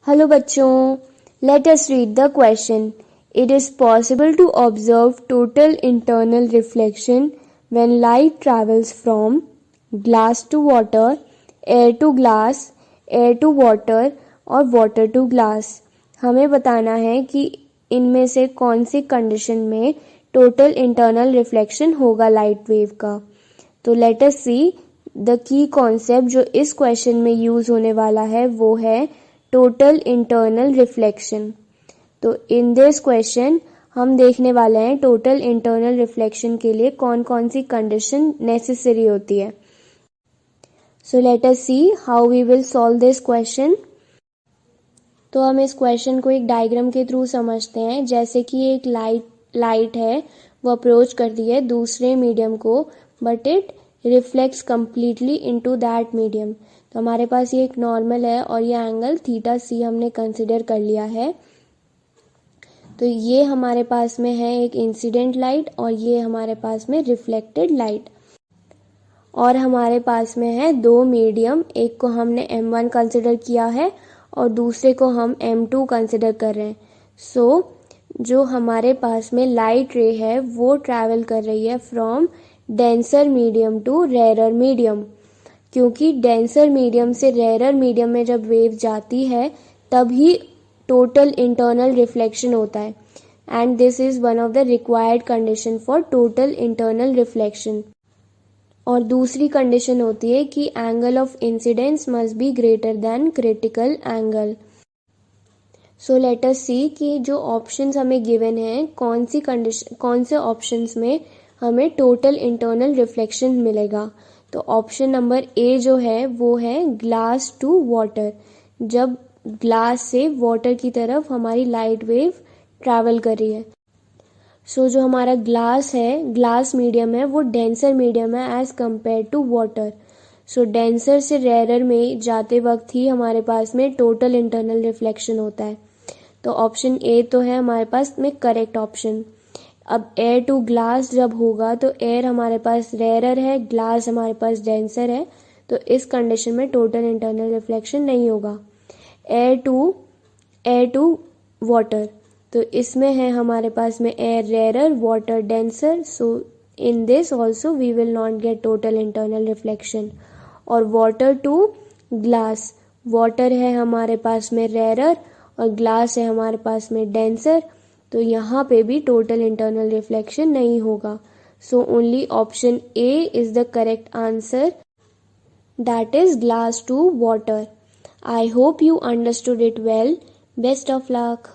Hello बच्चों, let us read the question. It is possible to observe total internal reflection when light travels from glass to water, air to glass, air to water और water to glass. हमें बताना है कि इनमें से कौन सी कंडीशन में टोटल इंटरनल रिफ्लेक्शन होगा लाइट वेव का. तो let us see the key concept जो इस क्वेश्चन में यूज होने वाला है वो है टोटल इंटरनल रिफ्लेक्शन. तो इन दिस क्वेश्चन हम देखने वाले हैं टोटल इंटरनल रिफ्लेक्शन के लिए कौन कौन सी कंडीशन नेसेसरी होती है. So let us see how we will solve this question. तो हम इस क्वेश्चन को एक डायग्राम के थ्रू समझते हैं. जैसे कि एक लाइट है, वो अप्रोच करती है दूसरे मीडियम को, but it reflects completely into that medium. तो हमारे पास ये एक नॉर्मल है और ये एंगल थीटा सी हमने कंसिडर कर लिया है. तो ये हमारे पास में है एक इंसिडेंट लाइट और ये हमारे पास में रिफ्लेक्टेड लाइट. और हमारे पास में है दो मीडियम, एक को हमने M1 कंसिडर किया है और दूसरे को हम M2 कंसिडर कर रहे हैं. सो जो हमारे पास में लाइट रे है वो ट्रैवल कर रही है from denser medium to rarer medium. क्योंकि डेंसर मीडियम से रेयरर मीडियम में जब वेव जाती है तभी टोटल इंटरनल रिफ्लेक्शन होता है. And this is one of the required condition for total internal reflection. और दूसरी कंडीशन होती है कि angle of incidence must be greater than critical angle. So let us see कि जो ऑप्शंस हमें गिवन हैं कौन से ऑप्शंस में हमें टोटल इंटरनल रिफ्लेक्शन मिलेगा. तो ऑप्शन नंबर ए जो है वो है ग्लास टू वाटर. जब ग्लास से वाटर की तरफ हमारी लाइट वेव ट्रैवल कर रही है. सो जो हमारा ग्लास है, ग्लास मीडियम है, वो डेंसर मीडियम है as compare to water. So denser से रेयरर में जाते वक्त ही हमारे पास में टोटल इंटरनल रिफ्लेक्शन होता है. तो ऑप्शन ए तो है हमारे पास में करेक्ट ऑप्शन. अब एयर टू ग्लास जब होगा तो एयर हमारे पास रेयरर है, ग्लास हमारे पास डेंसर है, तो इस कंडीशन में टोटल इंटरनल रिफ्लेक्शन नहीं होगा. एयर टू वाटर, तो इसमें है हमारे पास में air rarer, water denser. So in this also we will not get total internal reflection. और वाटर टू ग्लास, वाटर है हमारे पास में रेयरर और ग्लास है हमारे पास में डेंसर, तो यहाँ पे भी टोटल इंटरनल रिफ्लेक्शन नहीं होगा. So only option A is the correct answer, that is glass to water. I hope you understood it well. Best of luck.